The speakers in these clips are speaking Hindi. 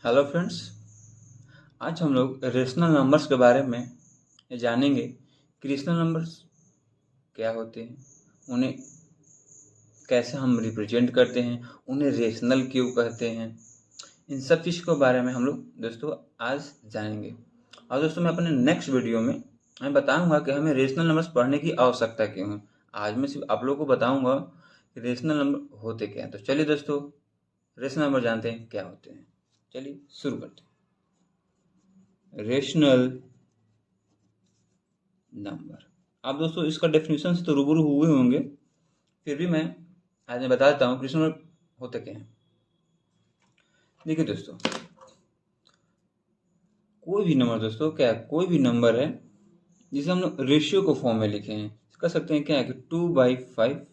Hello friends. आज हम लोग रेशनल नंबर्स के बारे में जानेंगे कि रेशनल नंबर्स क्या होते हैं, उन्हें कैसे हम रिप्रेजेंट करते हैं, उन्हें रेशनल क्यों कहते हैं। इन सब चीज़ के बारे में हम लोग दोस्तों आज जानेंगे। और दोस्तों मैं अपने नेक्स्ट वीडियो में मैं बताऊंगा कि हमें रेशनल नंबर्स पढ़ने की आवश्यकता क्यों है। आज मैं सिर्फ आप लोगों को बताऊंगा कि रेशनल नंबर होते क्या हैं। तो चलिए दोस्तों रेशनल नंबर जानते हैं क्या होते हैं। चलिए शुरू करते हैं। रेशनल नंबर, आप दोस्तों इसका डेफिनेशन से तो रूबरू हुए होंगे, फिर भी आज मैं बता देता हूँ कि रेशनल नंबर होते क्या हैं। देखिए दोस्तों, कोई भी नंबर दोस्तों क्या है, कोई भी नंबर है जिसे हम लोग रेशियो को फॉर्म में लिखे हैं, कर सकते हैं क्या है कि 2/5,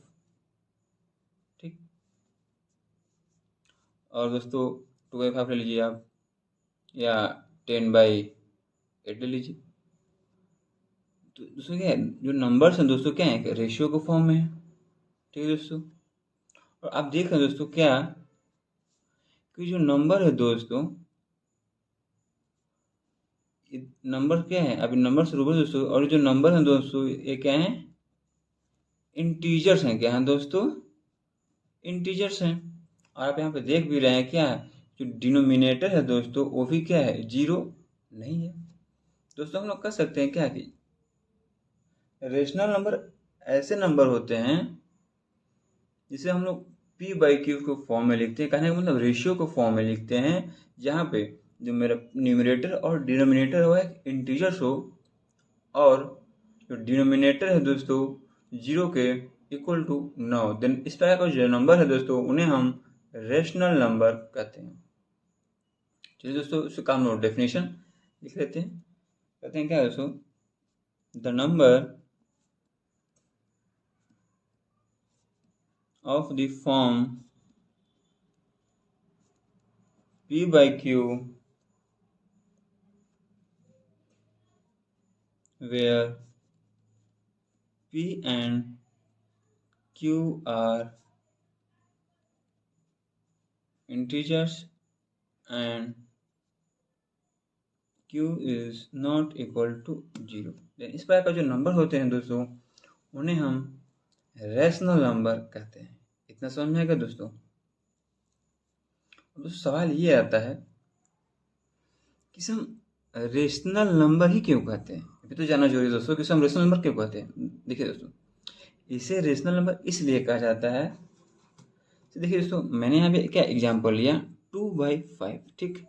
ठीक। और दोस्तों 2/5 ले लीजिए आप, या 10/8 ले लीजिए। तो दोस्तों क्या है, जो नंबर्स हैं दोस्तों क्या है, रेशियो के फॉर्म में है, ठीक है दोस्तों। और आप देख रहे हैं दोस्तों क्या कि जो नंबर है दोस्तों, नंबर क्या है, अभी नंबर से रूबरू दोस्तों। और जो नंबर है दोस्तों ये क्या है, इंटीजर्स हैं। क्या है दोस्तों, इंटीजर्स हैं। और आप यहाँ पे देख भी रहे हैं क्या, जो डिनोमिनेटर है दोस्तों वो भी क्या है, जीरो नहीं है। दोस्तों हम लोग कह सकते हैं क्या कि रेशनल नंबर ऐसे नंबर होते हैं जिसे हम लोग p/q को फॉर्म में लिखते हैं, कहने का मतलब रेशियो को फॉर्म में लिखते हैं, जहाँ पे जो मेरा न्यूमरेटर और डिनोमिनेटर हो एक इंटीजर्स हो, और जो डिनोमिनेटर है दोस्तों जीरो के इक्वल टू 9। देन इस तरह का जो नंबर है दोस्तों उन्हें हम रेशनल नंबर कहते हैं। चलिए दोस्तों उसका काम लो डेफिनेशन लिख लेते हैं। कहते हैं क्या दोस्तों, the number of the form p/q where p and q are integers and q is not equal to 0। इस प्रकार का जो नंबर होते हैं दोस्तों उन्हें हम रेशनल नंबर कहते हैं। इतना समझ में आएगा दोस्तों। दोस्तों सवाल ये आता है कि हम रेशनल नंबर ही क्यों कहते हैं। अभी तो जानना जरूरी है दोस्तों कि हम रेशनल नंबर क्यों कहते हैं। देखिए दोस्तों, इसे रेशनल नंबर इसलिए कहा जाता है, तो देखिए दोस्तों मैंने यहाँ पे क्या एग्जांपल लिया 2/5, ठीक।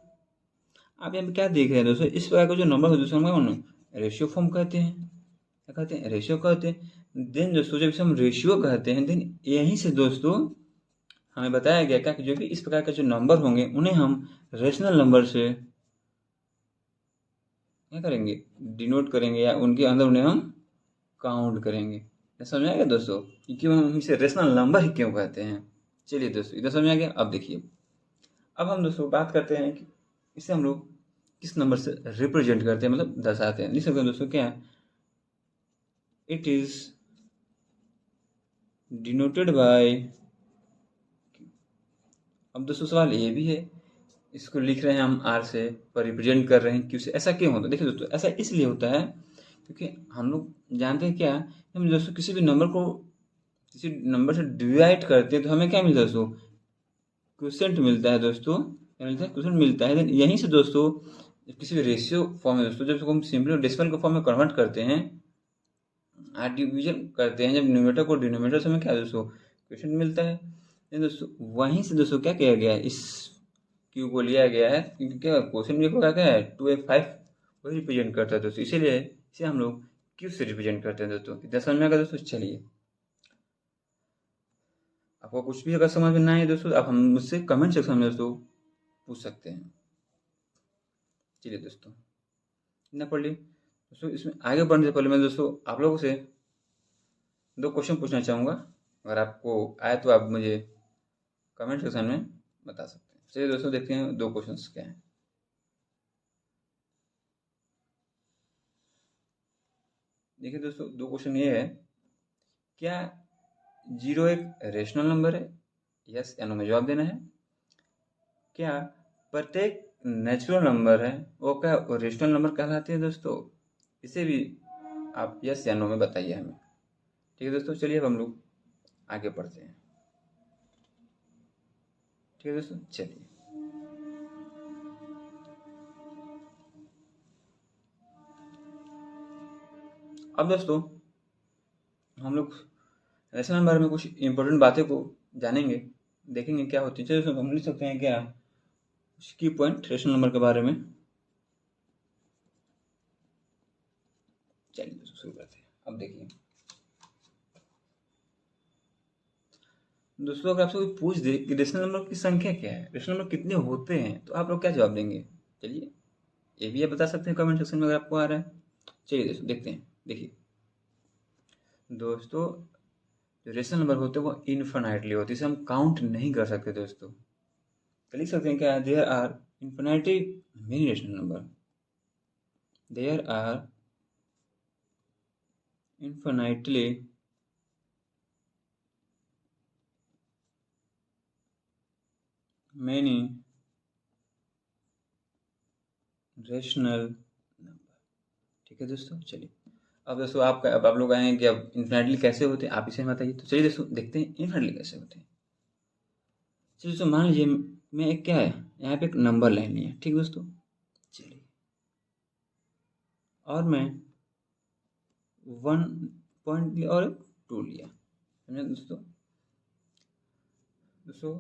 आप यहाँ पे क्या देख रहे हैं दोस्तों, इस प्रकार का जो नंबर है दोस्तों हम रेशियो फॉर्म कहते हैं। क्या कहते हैं, रेशियो कहते हैं। देन दोस्तों जब हम रेशियो कहते हैं, देन यहीं से दोस्तों हमें बताया गया क्या कि जो भी इस प्रकार के जो नंबर होंगे उन्हें हम रेशनल नंबर से क्या करेंगे, डिनोट करेंगे, या उनके अंदर उन्हें हम काउंट करेंगे। समझ आ गया दोस्तों कि क्यों हम इसे रेशनल नंबर ही क्यों कहते हैं। चलिए दोस्तों इधर समझ आ गया। अब देखिए, अब हम दोस्तों बात करते हैं कि इसे हम लोग किस नंबर से रिप्रेजेंट करते हैं, मतलब दर्शाते हैं। लिख सकते हैं दोस्तों क्या है, इट इज डिनोटेड बाय। अब दोस्तों सवाल ये भी है, इसको लिख रहे हैं हम आर से, पर रिप्रेजेंट कर रहे हैं क्यू से। ऐसा क्यों होता है, देखिए दोस्तों ऐसा इसलिए होता है क्योंकि हम लोग जानते हैं क्या, हम दोस्तों किसी भी नंबर को किसी नंबर से डिवाइड करते हैं तो हमें क्या मिलता है दोस्तों, क्वोशिएंट मिलता है दोस्तों। क्या मिलता है, क्वोशिएंट मिलता है। देन यहीं से दोस्तों किसी भी रेशियो फॉर्म में दोस्तों जब हम सिंपली डेसिमल के फॉर्म में कन्वर्ट करते हैं, डिवीजन करते हैं, जब न्यूमरेटर को डिनोमिनेटर से हमें क्या दोस्तों क्वोशिएंट मिलता है। देन दोस्तों वहीं से दोस्तों क्या किया गया है, इस क्यू को लिया गया है क्योंकि क्या क्वेश्चन भी क्या है 2/5 वही रिप्रेजेंट करता है दोस्तों, इसीलिए इसे हम लोग क्यू से रिप्रेजेंट करते हैं दोस्तों। कितना समझ में आएगा दोस्तों। चलिए आपको कुछ भी अगर समझ में ना आए दोस्तों, आप हम मुझसे कमेंट सेक्शन में दोस्तों पूछ सकते हैं। चलिए दोस्तों इतना पढ़ लिए दोस्तों। इसमें आगे बढ़ने से पहले मैं दोस्तों आप लोगों से 2 क्वेश्चन पूछना चाहूँगा। अगर आपको आए तो आप मुझे कमेंट सेक्शन में बता सकते हैं। चलिए दोस्तों देखते हैं 2 क्वेश्चंस क्या हैं। देखिए दोस्तों 2 क्वेश्चन ये है, क्या 0 एक रेशनल नंबर है, यस या नो में जवाब देना है। क्या प्रत्येक नेचुरल नंबर है वो क्या रेशनल नंबर कहलाते हैं दोस्तों। इसे भी आप यस या नो में बताइए हमें। ठीक है दोस्तों, चलिए अब हम लोग आगे बढ़ते हैं। ठीक है दोस्तों, चलिए अब दोस्तों हम लोग रेशनल नंबर में कुछ इंपॉर्टेंट बातें को जानेंगे, देखेंगे क्या होती है। चलिए दोस्तों हम लिख सकते हैं क्या कुछ की पॉइंट रेशनल नंबर के बारे में। चलिए दोस्तों शुरू करते हैं। अब देखिए दोस्तों, अगर आपसे कोई पूछ दे कि रेशनल नंबर की संख्या क्या है, रेशनल नंबर कितने होते हैं, तो आप लोग क्या जवाब देंगे? चलिए ये भी आप बता सकते हैं कमेंट सेक्शन में अगर आपको आ रहा है। चलिए दोस्तों देखते हैं। देखिए दोस्तों, जो रेशनल नंबर होते हैं वो इनफाइनाइटली होते हैं, इसे हम काउंट नहीं कर सकते दोस्तों। तो लिख सकते हैं क्या, there are infinitely many rational number, there are infinitely many rational number. ठीक है दोस्तों, चलिए अब दोस्तों अब आप लोग आएंगे कि अब इन्फिनिटली कैसे होते हैं, आप इसे बताइए। तो चलिए दोस्तों देखते हैं इन्फिनिटली कैसे होते हैं। चलिए दोस्तों मान लीजिए मैं एक क्या है यहाँ पे एक नंबर लाइन लिया, ठीक दोस्तों। चलिए और मैं 1 पॉइंट लिया और 2 लिया, समझे दोस्तों। दोस्तों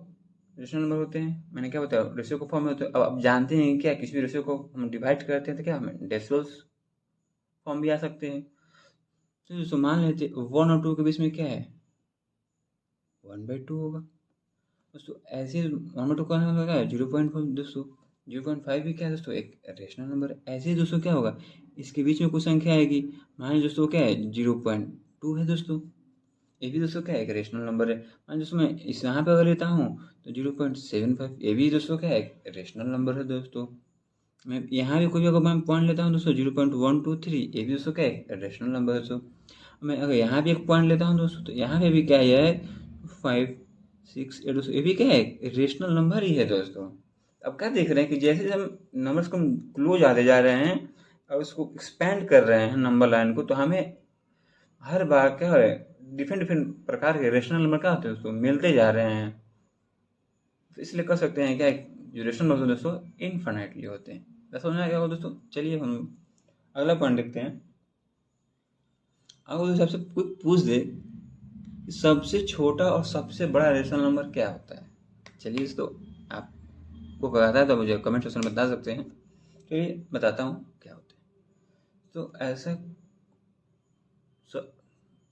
रेशनल नंबर होते हैं, मैंने क्या बताया रेशियो को फॉर्म में होते हैं। अब आप जानते हैं क्या किसी भी रेशियो को हम डिवाइड करते हैं तो क्या हमें डेसिमल्स फॉर्म भी आ सकते हैं। तो दोस्तों मान लेते 1 और 2 के बीच में क्या है 1/2 होगा दोस्तों। ऐसे 1/2 का मतलब क्या है 0.5 दोस्तों। 0.5 भी क्या है दोस्तों एक रेशनल नंबर है। ऐसे ही दोस्तों क्या होगा इसके बीच में कुछ संख्या आएगी, मान लीजिए दोस्तों क्या है 0.2 है दोस्तों। ये भी दोस्तों क्या है एक रेशनल नंबर है। मान लीजिए दोस्तों मैं इस यहाँ पे अगर लेता हूँ तो 0.75 ये भी दोस्तों क्या है एक रेशनल नंबर है दोस्तों। मैं यहाँ भी कोई अगर मैं पॉइंट लेता हूँ दोस्तों 0.123 ये भी दोस्तों क्या है रेशनल नंबर है दोस्तों। मैं अगर यहाँ भी एक पॉइंट लेता हूँ दोस्तों तो यहाँ पे भी क्या है 5 6 8 दोस्तों ये भी क्या है रेशनल नंबर ही है दोस्तों। अब क्या देख रहे हैं कि जैसे हम नंबर्स को क्लोज आते जा रहे हैं और उसको एक्सपेंड कर रहे हैं नंबर लाइन को, तो हमें हर बार क्या हो रहा है डिफरेंट डिफरेंट प्रकार के रेशनल नंबर क्या होते हैं दोस्तों मिलते जा रहे हैं। तो इसलिए कह सकते हैं क्या जो रेशनल नंबर दोस्तों इनफाइनाइटली होते हैं। ऐसा समझ में आ गया होगा दोस्तों। चलिए हम अगला पॉइंट देखते हैं। अगर उस हिसाब से कोई पूछ दे कि सबसे छोटा और सबसे बड़ा रेशनल नंबर क्या होता है, चलिए दोस्तों आपको पता है तो मुझे कमेंट सेक्शन में बता सकते हैं। चलिए बताता हूँ क्या होता है। तो ऐसा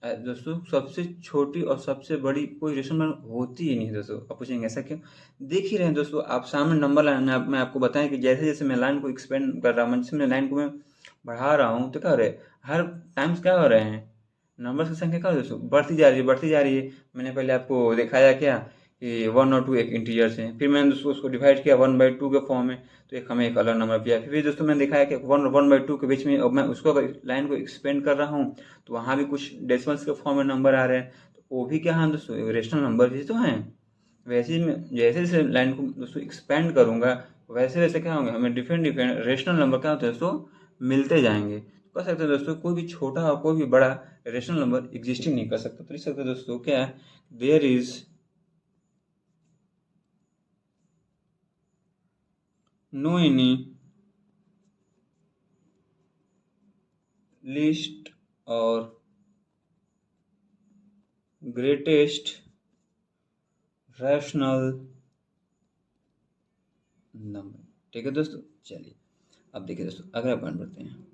दोस्तों सबसे छोटी और सबसे बड़ी कोई रेशनल नंबर होती ही नहीं दोस्तों। आप पूछेंगे ऐसा क्यों? देख ही रहे हैं दोस्तों आप सामने नंबर लाइन में मैं आपको बताएं कि जैसे जैसे मैं लाइन को एक्सपेंड कर रहा हूँ, जैसे मैं लाइन को मैं बढ़ा रहा हूँ तो क्या हो रहा है हर टाइम्स क्या हो रहे हैं नंबर की संख्या क्या हो रही है दोस्तों बढ़ती जा रही है बढ़ती जा रही है। मैंने पहले आपको दिखाया क्या कि 1 और 2 एक इंटीजर्स हैं, फिर मैंने दोस्तों उसको डिवाइड किया 1/2 के फॉर्म में तो एक हमें एक अलग नंबर दिया। फिर दोस्तों मैंने दिखाया कि 1/2 के बीच में अब मैं उसको लाइन को एक्सपेंड कर रहा हूँ तो वहाँ भी कुछ डेसिमल्स के फॉर्म में नंबर आ रहे हैं, तो वो भी क्या है दोस्तों रेशनल नंबर ही तो हैं। वैसे ही मैं जैसे जैसे लाइन को दोस्तों एक्सपेंड करूँगा वैसे वैसे क्या होंगे हमें डिफरेंट डिफरेंट रेशनल नंबर क्या होते हैं दोस्तों मिलते जाएंगे। कह सकते हैं दोस्तों कोई भी छोटा और कोई भी बड़ा रेशनल नंबर एग्जिस्टिंग नहीं कर सकता। तो लिख सकते हैं दोस्तों क्या है there is no any least और ग्रेटेस्ट रैशनल नंबर। ठीक है दोस्तों, चलिए अब देखिए दोस्तों अगला पॉइंट बढ़ते हैं।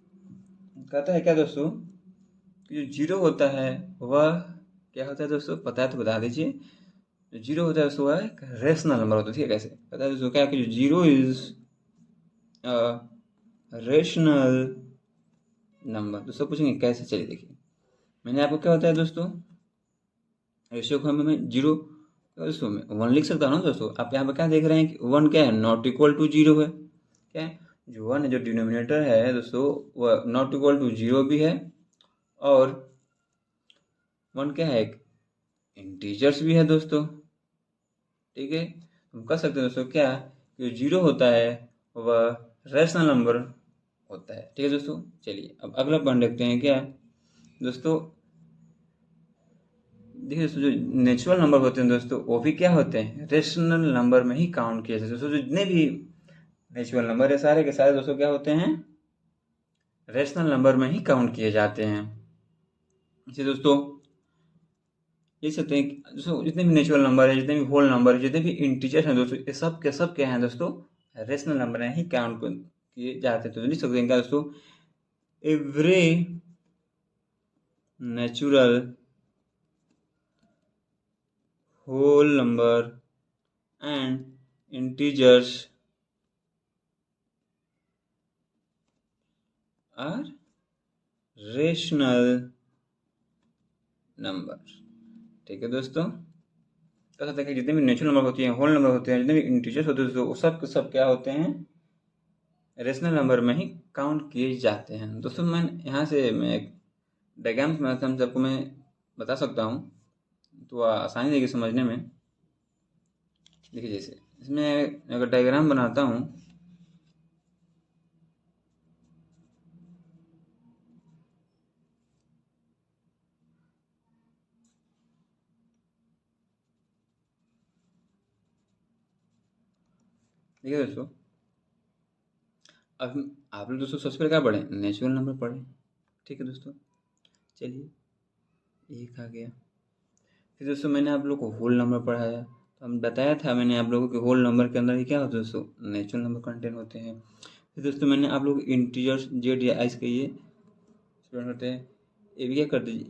कहता है क्या दोस्तों कि जो जीरो होता है वह क्या होता है दोस्तों पता है तो बता दीजिए। जो जीरो होता है दोस्तों वह एक रेशनल नंबर होता है। ठीक है कैसे कहता है दोस्तों क्या कि जो जीरो इज रेशनल नंबर। दोस्तों पूछेंगे कैसे, चलिए देखिए मैंने आपको क्या होता है दोस्तों रेशियो को हमें जीरो दोस्तों में 1 लिख सकता हूँ ना दोस्तों। आप यहाँ पे क्या देख रहे हैं कि 1 क्या है नॉट इक्वल टू जीरो है। क्या है जो 1 है जो डिनोमिनेटर है दोस्तों वह नॉट इक्वल टू जीरो भी है और 1 क्या है एक इंटीजर्स भी है दोस्तों। ठीक है हम कह सकते हैं दोस्तों क्या कि जीरो होता है वह रैशनल नंबर होता है। ठीक है दोस्तों, चलिए अब अगला पॉइंट देखते हैं। क्या है दोस्तों, देखिए दोस्तों, जो नेचुरल नंबर होते हैं दोस्तों वो भी क्या होते हैं, रेशनल नंबर में ही काउंट किए जाते हैं। दोस्तों जितने भी नेचुरल नंबर है सारे के सारे दोस्तों क्या होते हैं, रेशनल नंबर में ही काउंट किए जाते हैं। इसे दोस्तों देख सकते हैं दोस्तों, जितने भी नेचुरल नंबर है, जितने भी होल नंबर है, जितने भी इंटीजर हैं दोस्तों, ये सब के सब क्या हैं दोस्तों, रेशनल नंबर में ही काउंट किए जाते हैं। तो लिख सकते हैं क्या दोस्तों, every natural whole number and integers are rational number. ठीक है दोस्तों, कह सकते हैं कि जितने भी नेचुरल नंबर होती हैं, होल नंबर होते हैं, जितने भी इंटीजर्स होते हैं दोस्तों, वो सब क्या होते हैं, रेशनल नंबर में ही काउंट किए जाते हैं। दोस्तों मैं यहाँ से मैं एक डायग्राम के माध्यम से आपको मैं बता सकता हूँ, तो आसानी रहेगी समझने में। देखिए जैसे इसमें अगर डायग्राम बनाता हूँ, देखिए दोस्तों, अब आप लोग दोस्तों सबसे पहले क्या पढ़े, नेचुरल नंबर पढ़े। ठीक है दोस्तों, चलिए एक आ गया। फिर दोस्तों मैंने आप लोग को होल नंबर पढ़ाया, तो हम बताया था मैंने आप लोगों के होल नंबर के अंदर ही क्या होता है दोस्तों, नेचुरल नंबर कंटेन होते हैं। फिर दोस्तों मैंने आप लोग इंटीजर्स जेड या आइस के ये स्टूडेंट होते हैं, ये भी क्या करते हैं,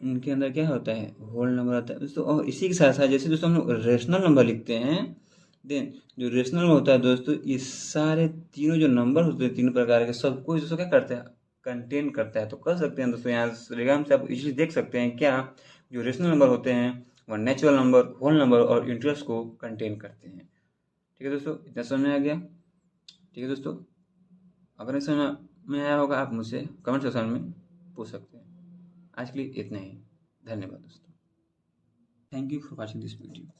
इनके अंदर क्या होता है, होल नंबर आता है दोस्तों। और इसी के साथ साथ जैसे दोस्तों हम लोग रेशनल नंबर लिखते हैं, देन जो रेशनल में होता है दोस्तों, ये सारे तीनों जो नंबर होते हैं, तीनों प्रकार के, सबको दोस्तों क्या करते हैं, कंटेन करता है। तो कर सकते हैं दोस्तों, यहाँ डायग्राम से आप इजीली देख सकते हैं क्या, जो रेशनल नंबर होते हैं वह नेचुरल नंबर, होल नंबर और इंटीजर्स को कंटेन करते हैं। ठीक है दोस्तों, इतना समझ में आ गया। ठीक है दोस्तों, अगर नहीं समझ में आया होगा आप मुझसे कमेंट सेक्शन में पूछ सकते हैं। आज के लिए इतना ही, धन्यवाद दोस्तों, thank you for watching this video.